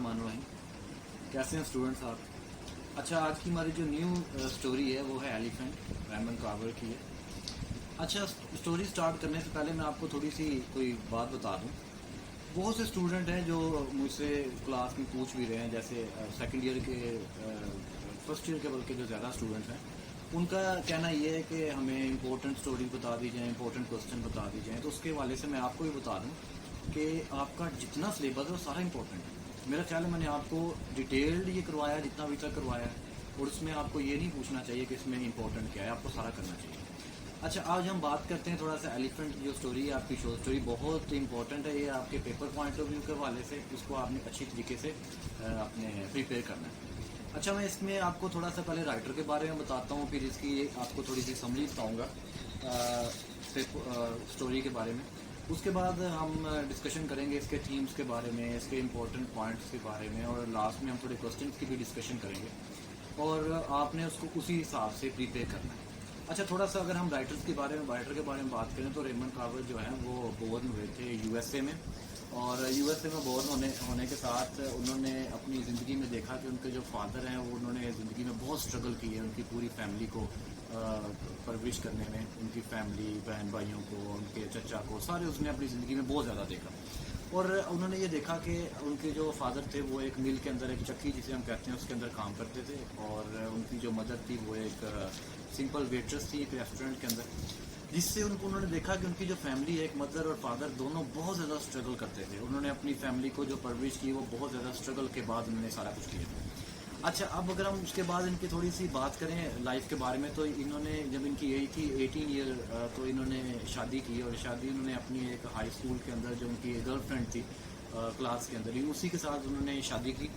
बिस्मिल्लाहिर्रहमानिर्रहीम। कैसे हैं स्टूडेंट्स आप? अच्छा, आज की हमारी जो न्यू स्टोरी है वो है एलिफेंट, रेमन कार्वर की है। अच्छा, स्टोरी स्टार्ट करने से पहले मैं आपको थोड़ी सी कोई बात बता दूं। बहुत से स्टूडेंट हैं जो मुझसे क्लास में पूछ भी रहे हैं, जैसे सेकंड ईयर के, फर्स्ट ईयर के बल्कि जो ज़्यादा स्टूडेंट्स हैं, उनका कहना ये है कि हमें इंपॉर्टेंट स्टोरी बता दी जाए, इंपॉर्टेंट क्वेश्चन बता दी जाए। तो उसके हवाले से मैं आपको ये बता दूं कि आपका जितना सिलेबस है वो सारा इंपॉर्टेंट है। मेरा ख्याल है मैंने आपको डिटेल्ड ये करवाया जितना अभी तक करवाया है, और उसमें आपको ये नहीं पूछना चाहिए कि इसमें इंपॉर्टेंट क्या है, आपको सारा करना चाहिए। अच्छा, आज हम बात करते हैं थोड़ा सा एलिफेंट जो स्टोरी है, आपकी शॉर्ट स्टोरी बहुत इंपॉर्टेंट है। ये आपके पेपर पॉइंट ऑफ व्यू के हवाले से इसको आपने अच्छी तरीके से अपने प्रिपेयर करना है। अच्छा, मैं इसमें आपको थोड़ा सा पहले राइटर के बारे में बताता हूँ, फिर इसकी आपको थोड़ी सी समरी बताऊँगा स्टोरी के बारे में। उसके बाद हम डिस्कशन करेंगे इसके थीम्स के बारे में, इसके इम्पोर्टेंट पॉइंट्स के बारे में, और लास्ट में हम थोड़े क्वेश्चन की भी डिस्कशन करेंगे, और आपने उसको उसी हिसाब से प्रिपेयर करना है। अच्छा, थोड़ा सा अगर हम राइटर के बारे में बात करें तो रेमन कार्वर जो है वो बोर्न हुए थे यूएसए में, और यूएसए में बोर्न होने के साथ उन्होंने अपनी ज़िंदगी में देखा कि उनके जो फादर हैं वो उन्होंने ज़िंदगी में बहुत स्ट्रगल की है उनकी पूरी फैमिली को परवरिश करने में, उनकी फैमिली, बहन भाइयों को, उनके चचा को, सारे उसने अपनी ज़िंदगी में बहुत ज़्यादा देखा। और उन्होंने ये देखा कि उनके जो फादर थे वो एक मिल के अंदर, एक चक्की जिसे हम कहते हैं उसके अंदर काम करते थे, और उनकी जो मदर थी वो एक सिंपल वेट्रेस थी एक रेस्टोरेंट के अंदर, जिससे उन्होंने देखा कि उनकी जो फैमिली है, एक मदर और फादर दोनों बहुत ज़्यादा स्ट्रगल करते थे। उन्होंने अपनी फैमिली को जो परवरिश की वो बहुत ज़्यादा स्ट्रगल के बाद उन्होंने सारा कुछ किया। अच्छा, अब अगर हम उसके बाद इनकी थोड़ी सी बात करें लाइफ के बारे में, तो इन्होंने जब इनकी एज थी 18 ईयर, तो इन्होंने शादी की, और शादी उन्होंने अपनी एक हाई स्कूल के अंदर जो उनकी गर्लफ्रेंड थी क्लास के अंदर ही, उसी के साथ उन्होंने शादी की।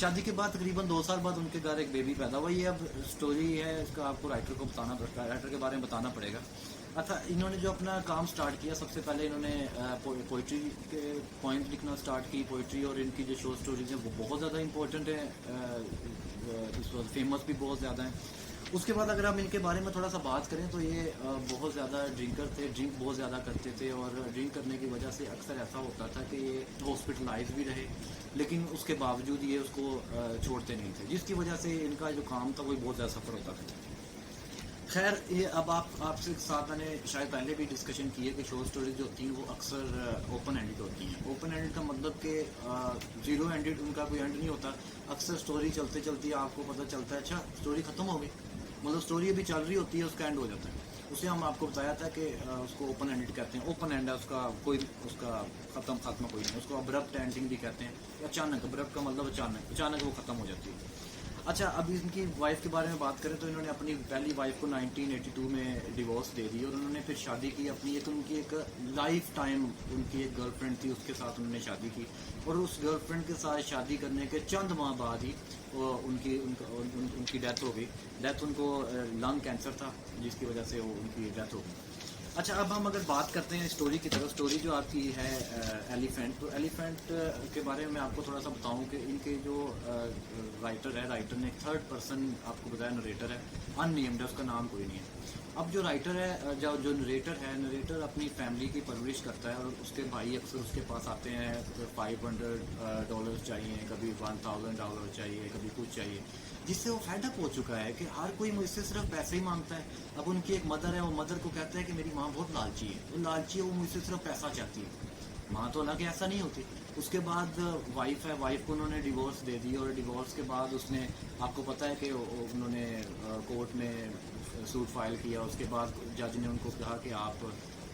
शादी के बाद तकरीबन 2 साल बाद उनके घर एक बेबी पैदा हुआ। ये अब स्टोरी है, इसका आपको राइटर को बताना पड़ेगा, राइटर के बारे में बताना पड़ेगा। अच्छा, इन्होंने जो अपना काम स्टार्ट किया, सबसे पहले इन्होंने पोइट्री के पॉइंट लिखना स्टार्ट की। पोइट्री और इनकी जो शॉर्ट स्टोरीज हैं वो बहुत ज़्यादा इंपॉर्टेंट है, इस वक्त फेमस भी बहुत ज़्यादा है। उसके बाद अगर हम इनके बारे में थोड़ा सा बात करें तो ये बहुत ज़्यादा ड्रिंकर थे, ड्रिंक बहुत ज़्यादा करते थे, और ड्रिंक करने की वजह से अक्सर ऐसा होता था कि ये हॉस्पिटलाइज भी रहे, लेकिन उसके बावजूद ये उसको छोड़ते नहीं थे, जिसकी वजह से इनका जो काम था वो बहुत ज़्यादा सफ़र होता था। खैर, ये अब आपसे साथ मैंने शायद पहले भी डिस्कशन की है कि शॉर्ट स्टोरीज जो होती हैं वो अक्सर ओपन एंडेड होती हैं। ओपन एंडेड का मतलब कि जीरो एंडेड, उनका कोई एंड नहीं होता। अक्सर स्टोरी चलते चलते आपको पता चलता है अच्छा स्टोरी ख़त्म हो गई, मतलब स्टोरी अभी चल रही होती है, उसका एंड हो जाता है। उसे हम आपको बताया था कि उसको ओपन एंडेड कहते हैं। ओपन एंड है उसका, कोई उसका खात्मा कोई नहीं, उसको अब्रप्ट एंडिंग भी कहते हैं। अचानक, अब्रप्ट का मतलब अचानक वो ख़त्म हो जाती है। अच्छा, अभी इनकी वाइफ के बारे में बात करें तो इन्होंने अपनी पहली वाइफ को 1982 में डिवोर्स दे दी, और उन्होंने फिर शादी की अपनी उनकी एक लाइफ टाइम उनकी एक गर्लफ्रेंड थी, उसके साथ उन्होंने शादी की, और उस गर्लफ्रेंड के साथ शादी करने के चंद माह बाद ही उनकी डेथ हो गई। डेथ उनको लंग कैंसर था, जिसकी वजह से वो उनकी डेथ हो गई। अच्छा, अब हम अगर बात करते हैं स्टोरी की तरफ। स्टोरी जो आपकी है एलिफेंट, तो एलिफेंट के बारे में मैं आपको थोड़ा सा बताऊं कि इनके जो राइटर ने थर्ड पर्सन आपको बताया, नरेटर है, अननेम्ड है, उसका नाम कोई नहीं है। अब जो राइटर है, जो नरेटर अपनी फैमिली की परवरिश करता है, और उसके भाई अक्सर उसके पास आते हैं, $500 चाहिए, कभी $1000 चाहिए, कभी कुछ चाहिए, जिससे वो फेड अप हो चुका है कि हर कोई मुझसे सिर्फ पैसे ही मांगता है। अब उनकी एक मदर है, वो मदर को कहता है कि मेरी माँ बहुत लालची है, वो लालची है, वो मुझसे सिर्फ पैसा चाहती है। माँ तो हालांकि ऐसा नहीं होती। उसके बाद वाइफ है, वाइफ को उन्होंने डिवोर्स दे दी, और डिवोर्स के बाद उसने, आपको पता है कि उन्होंने कोर्ट में सूट फाइल किया। उसके बाद जज ने उनको कहा कि आप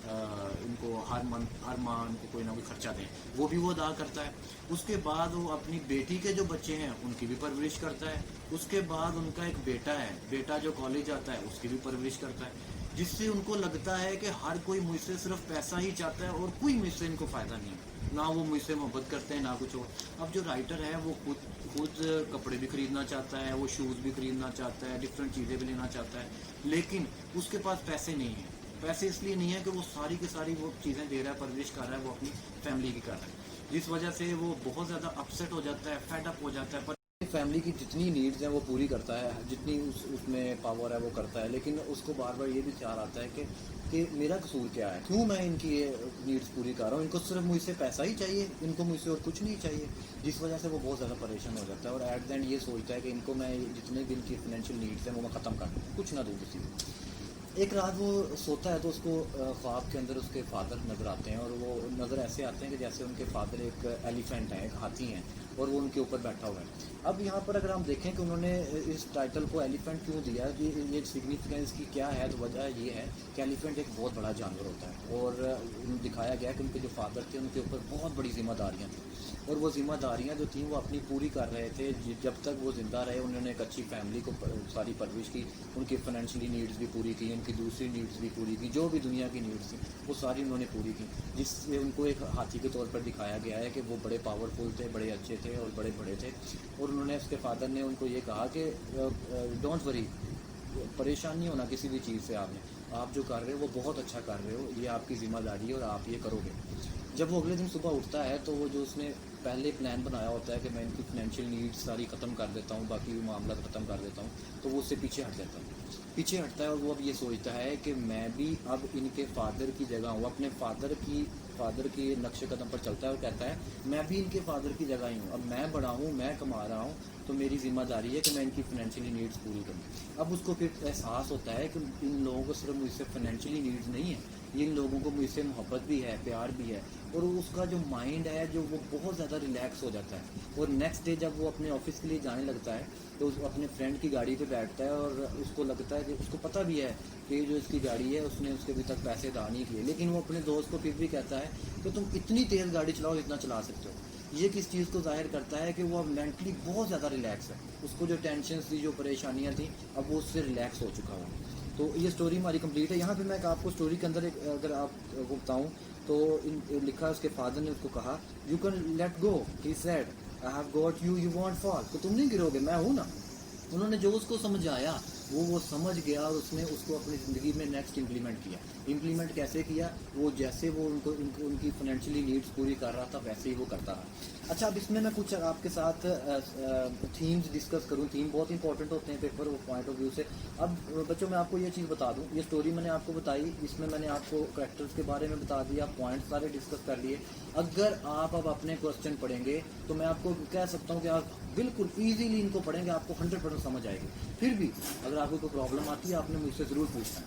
इनको हर माह उनको कोई ना कोई खर्चा दें, वो भी वो अदा करता है। उसके बाद वो अपनी बेटी के जो बच्चे हैं उनकी भी परवरिश करता है। उसके बाद उनका एक बेटा है, बेटा जो कॉलेज आता है उसकी भी परवरिश करता है, जिससे उनको लगता है कि हर कोई मुझसे सिर्फ पैसा ही चाहता है, और कोई मुझसे इनको फ़ायदा नहीं है, ना वो मुझसे मोहब्बत करते हैं ना कुछ और। अब जो राइटर है वो खुद कपड़े भी खरीदना चाहता है, वो शूज़ भी खरीदना चाहता है, डिफरेंट चीज़ें भी लेना चाहता है, लेकिन उसके पास पैसे नहीं हैं। पैसे इसलिए नहीं है कि वो सारी की सारी वो चीज़ें दे रहा है, परवरिश कर रहा है, वो अपनी फैमिली की कर रहा है, जिस वजह से वो बहुत ज़्यादा अपसेट हो जाता है, फेड अप हो जाता है। फैमिली की जितनी नीड्स हैं वो पूरी करता है, जितनी उसमें पावर है वो करता है, लेकिन उसको बार बार ये भी ख्याल आता है कि मेरा कसूर क्या है, क्यों मैं इनकी ये नीड्स पूरी कर रहा हूँ, इनको सिर्फ मुझसे पैसा ही चाहिए, इनको मुझसे और कुछ नहीं चाहिए, जिस वजह से वो बहुत ज़्यादा परेशान हो जाता है और एट द एंड ये सोचता है कि इनको मैं जितने भी इनकी फाइनेंशियल नीड्स हैं वो मैं ख़त्म कर दूँ, कुछ ना दूँ किसी को। एक रात वो सोता है तो उसको ख्वाब के अंदर उसके फादर नज़र आते हैं और वो नज़र ऐसे आते हैं कि जैसे उनके फादर एक एलिफेंट है, एक हाथी हैं और वो उनके ऊपर बैठा हुआ है। अब यहाँ पर अगर हम देखें कि उन्होंने इस टाइटल को एलिफेंट क्यों दिया, कि ये सिग्निफिकेंस की क्या है, तो वजह ये है कि एलिफेंट एक बहुत बड़ा जानवर होता है और दिखाया गया कि उनके जो फादर थे उनके ऊपर बहुत बड़ी जिम्मेदारियाँ थी और वो जिम्मेदारियाँ जो थी वो अपनी पूरी कर रहे थे। जब तक वो ज़िंदा रहे उन्होंने एक अच्छी फैमिली को सारी परवरिश की, उनकी फाइनेंशियली नीड्स भी पूरी की, उनकी दूसरी नीड्स भी पूरी की, जो भी दुनिया की नीड्स थी वो सारी उन्होंने पूरी की, जिससे उनको एक हाथी के तौर पर दिखाया गया है कि वो बड़े पावरफुल थे, बड़े अच्छे थे और बड़े बड़े थे। और उन्होंने, उसके फादर ने उनको ये कहा कि डोंट वरी, परेशान नहीं होना किसी भी चीज़ से, आप जो कर रहे हो वो बहुत अच्छा कर रहे हो, ये आपकी ज़िम्मेदारी है और आप ये करोगे। जब वो अगले दिन सुबह उठता है तो वो जो उसने पहले प्लान बनाया होता है कि मैं इनकी फाइनेंशियल नीड्स सारी ख़त्म कर देता हूँ, बाकी भी मामला ख़त्म कर देता हूँ, तो वो उससे पीछे हट जाता है, पीछे हटता है और वो अब ये सोचता है कि मैं भी अब इनके फादर की जगह हूँ, अपने फादर की नक्शे कदम पर चलता है और कहता है मैं भी इनके फादर की जगह ही हूँ, अब मैं बड़ा हूँ, मैं कमा रहा हूँ, तो मेरी जिम्मेदारी है कि मैं इनकी फाइनेंशियली नीड्स पूरी करूँ। अब उसको फिर एहसास होता है कि इन लोगों को सिर्फ मुझसे फाइनेंशियली नीड्स नहीं है, इन लोगों को मुझसे मोहब्बत भी है, प्यार भी है, और उसका जो माइंड है जो वो बहुत ज़्यादा रिलैक्स हो जाता है। और नेक्स्ट डे जब वो अपने ऑफिस के लिए जाने लगता है तो अपने फ्रेंड की गाड़ी पे बैठता है और उसको लगता है कि उसको पता भी है कि जो इसकी गाड़ी है उसने उसके अभी तक पैसे अदा नहीं किए, लेकिन वो अपने दोस्त को फिर भी कहता है कि तुम इतनी तेज़ गाड़ी चलाओ जितना चला सकते हो। ये किस चीज़ को जाहिर करता है कि वो अब मेंटली बहुत ज़्यादा रिलैक्स है, उसको जो टेंशन थी, जो परेशानियाँ थी, अब वो उससे रिलैक्स हो चुका हुआ। तो ये स्टोरी हमारी कंप्लीट है। यहाँ पे मैं आपको स्टोरी के अंदर एक अगर आपको बताऊँ तो लिखा है, उसके फादर ने उसको कहा you can let go, he said I have got you, you want fall, तो तुम नहीं गिरोगे, मैं हूँ ना। उन्होंने जो उसको समझाया वो समझ गया और उसने उसको अपनी ज़िंदगी में नेक्स्ट इम्प्लीमेंट किया। इम्प्लीमेंट कैसे किया, वो जैसे वो उनकी फाइनेंशियली नीड्स पूरी कर रहा था वैसे ही वो करता रहा। अच्छा, अब इसमें मैं कुछ आपके साथ थीम्स डिस्कस करूँ। थीम बहुत इंपॉर्टेंट होते हैं पेपर पॉइंट ऑफ व्यू से। अब बच्चों मैं आपको ये चीज़ बता दूँ, ये स्टोरी मैंने आपको बताई, इसमें मैंने आपको कैरेक्टर्स के बारे में बता दिया, पॉइंट सारे डिस्कस कर लिए। अगर आप अब अपने क्वेश्चन पढ़ेंगे तो मैं आपको कह सकता हूँ कि आप बिल्कुल ईजीली इनको पढ़ेंगे, आपको 100% समझ आएगी। फिर भी अगर आपको कोई प्रॉब्लम आती है आपने मुझसे ज़रूर पूछना है,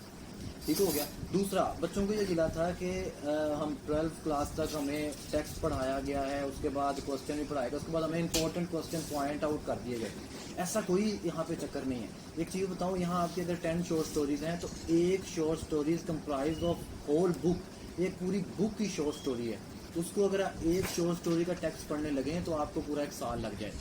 ठीक हो गया। दूसरा, बच्चों को ये गिला था कि हम 12th क्लास तक हमें टेक्स्ट पढ़ाया गया है, उसके बाद क्वेश्चन भी पढ़ाएगा, उसके बाद हमें इंपॉर्टेंट क्वेश्चन पॉइंट आउट कर दिए गए। ऐसा कोई यहाँ पे चक्कर नहीं है। एक चीज़ बताऊँ, यहाँ आपके अगर 10 शॉर्ट स्टोरीज हैं तो एक short stories comprise of whole book, एक पूरी बुक की शॉर्ट स्टोरी है। उसको अगर आप एक शॉर्ट स्टोरी का टेक्स्ट पढ़ने लगे तो आपको पूरा एक साल लग जाए,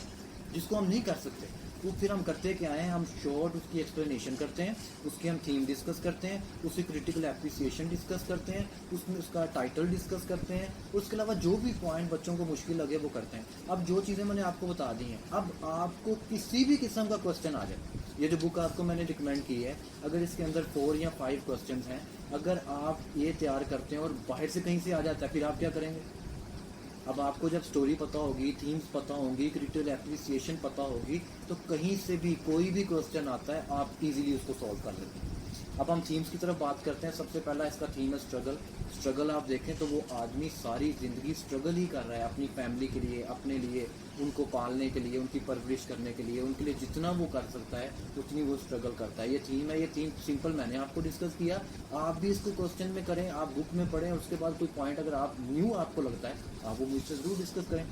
जिसको हम नहीं कर सकते। तो फिर हम करते क्या है, हम शॉर्ट उसकी एक्सप्लेनेशन करते हैं, उसके हम थीम डिस्कस करते हैं, उसकी क्रिटिकल एप्रिसिएशन डिस्कस करते हैं, उसमें उसका टाइटल डिस्कस करते हैं, उसके अलावा जो भी पॉइंट बच्चों को मुश्किल लगे वो करते हैं। अब जो चीज़ें मैंने आपको बता दी हैं, अब आपको किसी भी किस्म का क्वेश्चन आ जाए, ये जो बुक आपको मैंने रिकमेंड की है, अगर इसके अंदर 4 या 5 क्वेश्चन हैं, अगर आप ये तैयार करते हैं और बाहर से कहीं से आ जाता है, फिर आप क्या करेंगे। अब आपको जब स्टोरी पता होगी, थीम्स पता होंगी, क्रिटिकल एप्रिसिएशन पता होगी, तो कहीं से भी कोई भी क्वेश्चन आता है आप इजीली उसको सॉल्व कर लेते हैं। अब हम थीम्स की तरफ बात करते हैं। सबसे पहला इसका थीम है स्ट्रगल। स्ट्रगल आप देखें तो वो आदमी सारी ज़िंदगी स्ट्रगल ही कर रहा है अपनी फैमिली के लिए, अपने लिए, उनको पालने के लिए, उनकी परवरिश करने के लिए, उनके लिए जितना वो कर सकता है उतनी वो स्ट्रगल करता है। ये थीम है, ये थीम सिंपल मैंने आपको डिस्कस किया, आप भी इसको क्वेश्चन में करें, आप बुक में पढ़ें, उसके बाद कोई पॉइंट अगर आप न्यू आपको लगता है आप वो मुझसे ज़रूर डिस्कस करें।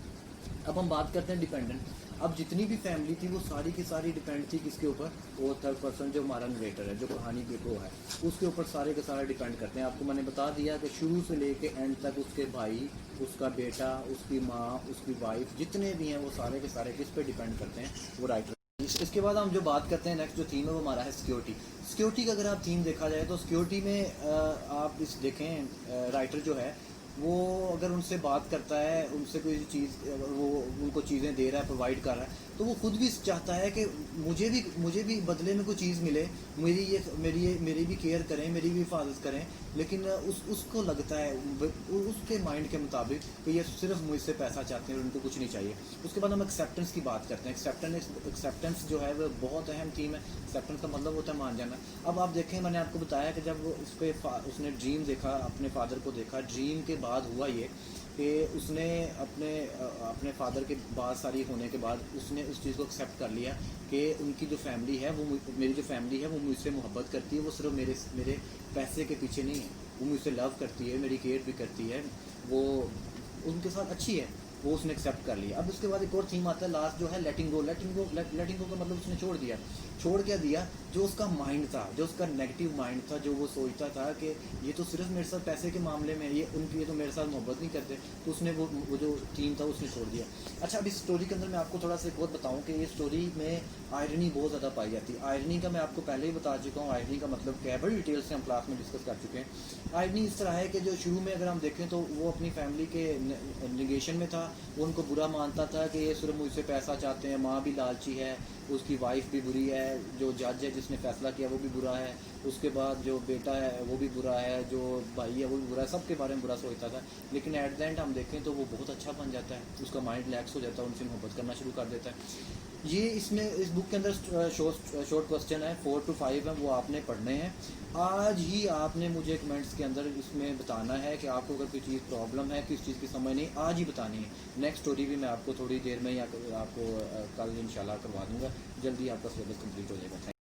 अब हम बात करते हैं डिपेंडेंट। अब जितनी भी फैमिली थी वो सारी की सारी डिपेंड थी किसके ऊपर, वो थर्ड पर्सन जो हमारा नरेटर है, जो कहानी के वो है, उसके ऊपर सारे के सारे डिपेंड करते हैं। आपको मैंने बता दिया कि शुरू से लेके एंड तक उसके भाई, उसका बेटा, उसकी माँ, उसकी वाइफ, जितने भी हैं वो सारे के सारे किस पे डिपेंड करते हैं, वो राइटर। इसके बाद हम जो बात करते हैं नेक्स्ट जो थीम है वो हमारा है सिक्योरिटी। सिक्योरिटी का अगर आप थीम देखा जाए तो सिक्योरिटी में आप इस देखें राइटर जो है वो अगर उनसे बात करता है, उनसे कोई चीज़ वो उनको चीज़ें दे रहा है, प्रोवाइड कर रहा है, तो वो खुद भी चाहता है कि मुझे भी बदले में कोई चीज़ मिले, मेरी भी केयर करें, मेरी भी हिफाजत करें। लेकिन उसको लगता है उसके माइंड के मुताबिक कि ये सिर्फ मुझसे पैसा चाहते हैं और उनको कुछ नहीं चाहिए। उसके बाद हम एक्सेप्टेंस की बात करते हैं। एक्सेप्टेंस जो है वो बहुत अहम थीम है। एक्सेप्टेंस का मतलब होता है मान जाना। अब आप देखें, मैंने आपको बताया कि जब उसने ड्रीम देखा, अपने फादर को देखा, ड्रीम के बाद हुआ ये कि उसने अपने फादर के बाद सारी होने के बाद उसने उस चीज़ को एक्सेप्ट कर लिया कि उनकी जो फैमिली है वो मेरी जो फैमिली है वो मुझसे मोहब्बत करती है, वो सिर्फ मेरे पैसे के पीछे नहीं है, वो मुझसे लव करती है, मेरी केयर भी करती है, वो उनके साथ अच्छी है, वो उसने एक्सेप्ट कर लिया। अब उसके बाद एक और थीम आता है लास्ट जो है लेटिंग गो का मतलब उसने छोड़ क्या दिया, जो उसका माइंड था, जो उसका नेगेटिव माइंड था, जो वो सोचता था कि ये तो सिर्फ मेरे साथ पैसे के मामले में, ये तो मेरे साथ मोहब्बत नहीं करते, तो उसने वो जो थीम था उसने छोड़ दिया। अच्छा, अब इस स्टोरी के अंदर मैं आपको थोड़ा सा एक और बताऊँ कि ये स्टोरी में आयरनी बहुत ज़्यादा पाई जाती है। आयरनी का मैं आपको पहले ही बता चुका हूँ, आयरनी का मतलब क्या है, बड़ी डिटेल से हम क्लास में डिस्कस कर चुके हैं। आयरनी इस तरह है कि जो शुरू में अगर हम देखें तो वो अपनी फैमिली के निगेशन में था, वो उनको बुरा मानता था कि ये सिर्फ मुझसे पैसा चाहते हैं, माँ भी लालची है, उसकी वाइफ भी बुरी है, जो जज है जिसने फैसला किया वो भी बुरा है, उसके बाद जो बेटा है वो भी बुरा है, जो भाई है वो भी बुरा है, सबके बारे में बुरा सोचता था। लेकिन एट द एंड हम देखें तो वो बहुत अच्छा बन जाता है, उसका माइंड रिलैक्स हो जाता है, उनसे मोहब्बत करना शुरू कर देता है। ये इस बुक के अंदर शॉर्ट क्वेश्चन है, 4 to 5 है, वो आपने पढ़ने हैं। आज ही आपने मुझे कमेंट्स के अंदर इसमें बताना है कि आपको अगर कोई चीज़ प्रॉब्लम है, किस चीज़ की समझ नहीं, आज ही बतानी है। नेक्स्ट स्टोरी भी मैं आपको थोड़ी देर में या आपको कल इंशाल्लाह करवा दूँगा, जल्दी आपका सिलेबस कंप्लीट हो जाएगा।